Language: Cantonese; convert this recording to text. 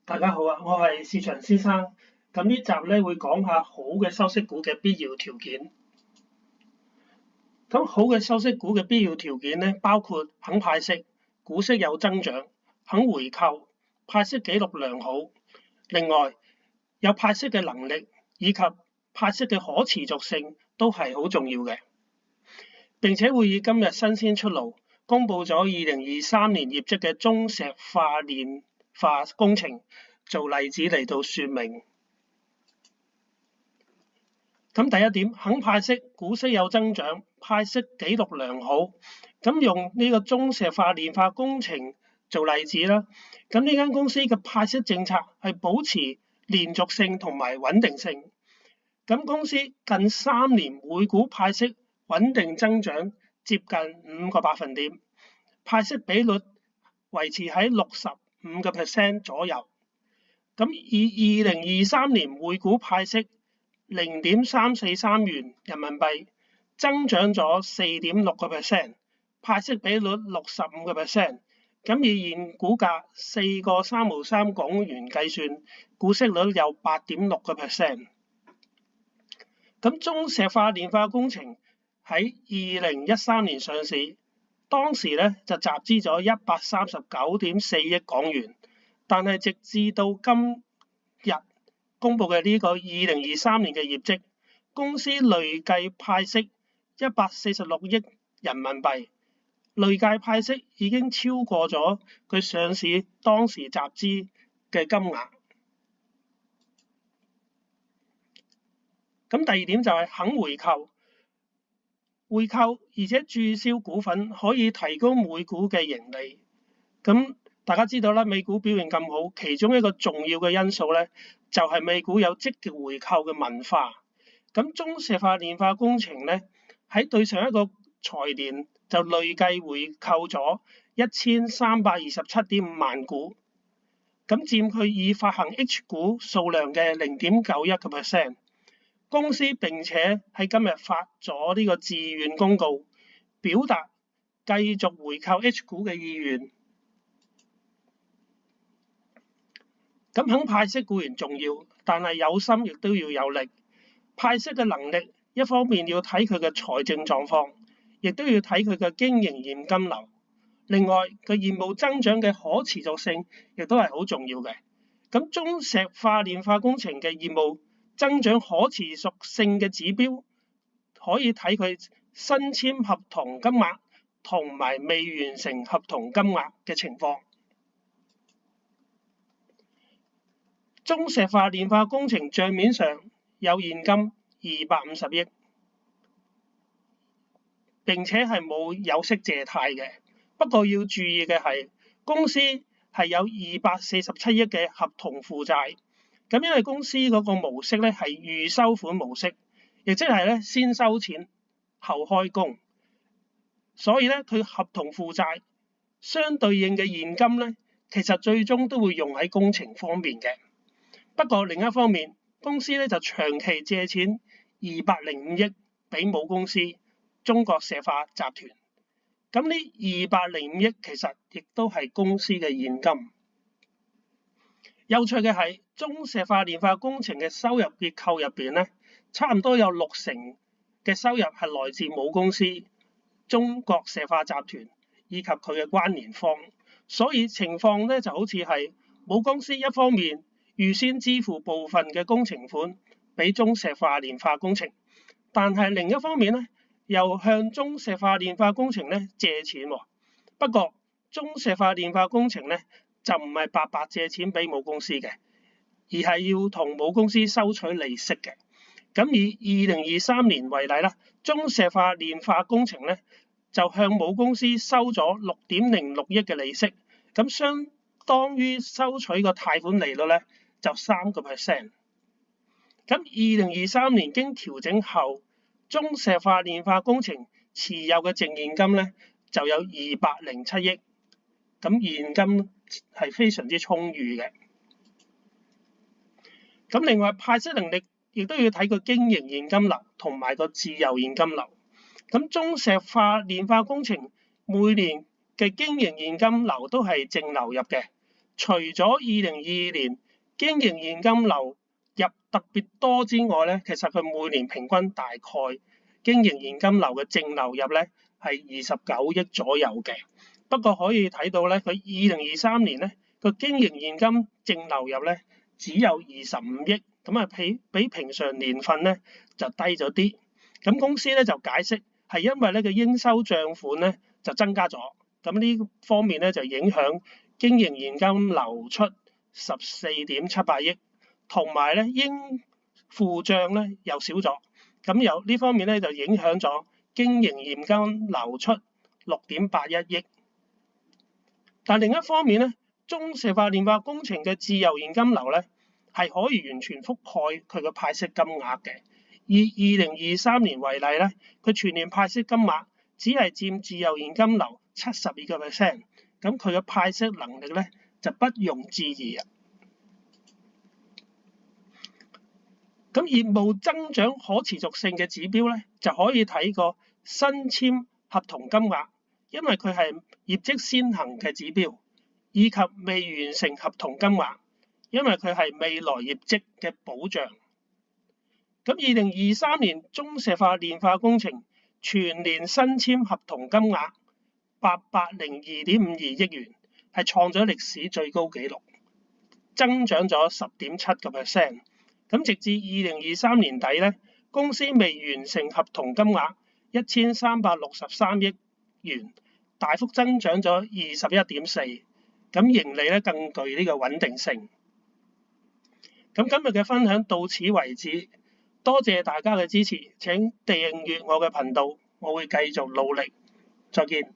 大家好啊，我係市場先生。咁呢集咧會講下好嘅收息股嘅必要條件。咁好嘅收息股嘅必要條件咧，包括肯派息、股息有增長、肯回購、派息記錄良好。另外，有派息嘅能力以及派息嘅可持續性都係好重要嘅。並且會以今日新鮮出爐，公佈咗2023年業績嘅中石化煉化工程做例子嚟到說明。咁第一點，肯派息，股息有增長，派息記錄良好。咁用呢個中石化煉化工程做例子啦。咁呢間公司嘅派息政策係保持連續性同埋穩定性。咁公司近3年每股派息穩定增長接近5個百分點，派息比率維持喺65% 左右。咁以2023年每股派息0.343元人民幣，增長咗4.6%，派息比率65%。咁以現股價4個3毫3港元計算，股息率有8.6%。咁中石化煉化工程喺2013年上市，當時咧就集資咗139.4億港元，但係直至到今日公佈嘅呢個2023年嘅業績，公司累計派息146億人民幣，累計派息已經超過咗佢上市當時集資嘅金額。咁第二點就係肯回購，而且註銷股份可以提高每股嘅盈利。咁大家知道啦，美股表現咁好，其中一個重要嘅因素咧，就係美股有積極回購嘅文化。咁中石化煉化工程咧，喺對上一個財年就累計回購咗1327.5萬股，咁佔佢已發行 H 股數量嘅0.91%。公司並且喺今日發咗呢個自願公告，表達繼續回購 H 股嘅意願。咁肯派息固然重要，但係有心亦都要有力。派息嘅能力，一方面要睇佢嘅財政狀況，亦都要睇佢嘅經營現金流。另外，佢業務增長嘅可持續性，亦都係好重要嘅。咁中石化煉化工程嘅業務增長可持續性嘅指標，可以睇佢新簽合同金額同埋未完成合同金額嘅情況。中石化煉化工程帳面上有現金250億，並且係冇有息借貸嘅。不過要注意嘅係，公司係有247億嘅合同負債。咁因為公司嗰個模式咧係預收款模式，亦即係咧先收錢後開工，所以咧佢合同負債相對應嘅現金咧，其實最終都會用喺工程方面嘅。不過另一方面，公司咧就長期借錢205億俾母公司中國石化集團。咁呢205億其實亦都係公司嘅現金。有趣嘅係，中石化煉化工程嘅收入結構入邊咧，差唔多有60%嘅收入係來自母公司中國石化集團以及佢嘅關聯方，所以情況咧就好似係母公司一方面預先支付部分嘅工程款俾中石化煉化工程，但係另一方面咧又向中石化煉化工程咧借錢喎。不過中石化煉化工程咧就唔係白白借錢俾母公司嘅，而係要同母公司收取利息嘅。咁以2023年為例啦，中石化煉化工程咧就向母公司收咗6.06億嘅利息，咁相當於收取個貸款利率咧就3%。咁2023年經調整後，中石化煉化工程持有嘅淨現金咧就有207億，咁現金係非常之充裕嘅。咁另外派息能力亦都要睇個經營現金流同埋個自由現金流。咁中石化煉化工程每年嘅經營現金流都係淨流入嘅，除咗2022年經營現金流入特別多之外咧，其實佢每年平均大概經營現金流嘅淨流入咧係29億左右嘅。不過可以睇到咧，佢2023年咧個經營現金淨流入咧只有25億，咁啊比平常年份咧就低咗啲。咁公司咧就解釋係因為咧個應收帳款咧就增加咗，咁呢方面咧就影響經營現金流出14.78億，同埋咧應付帳咧又少咗，咁有呢方面咧就影響咗經營現金流出6.81億。但另一方面咧，中石化煉化工程嘅自由現金流咧係可以完全覆蓋佢嘅派息金額嘅。以2023年為例咧，佢全年派息金額只係佔自由現金流72%，咁佢嘅派息能力咧就不容置疑啊。咁業務增長可持續性嘅指標咧，就可以睇個新簽合同金額，因為佢係業績先行嘅指標，以及未完成合同金額，因為佢係未來業績嘅保障。咁2023年中石化煉化工程全年新簽合同金額802.52億元，係創咗歷史最高紀錄，增長咗10.7%。咁直至2023年底咧，公司未完成合同金額1363億元，大幅增長咗21.4%。咁盈利咧更具呢個穩定性。咁今日嘅分享到此為止，多謝大家嘅支持，請訂閱我嘅頻道，我會繼續努力。再見。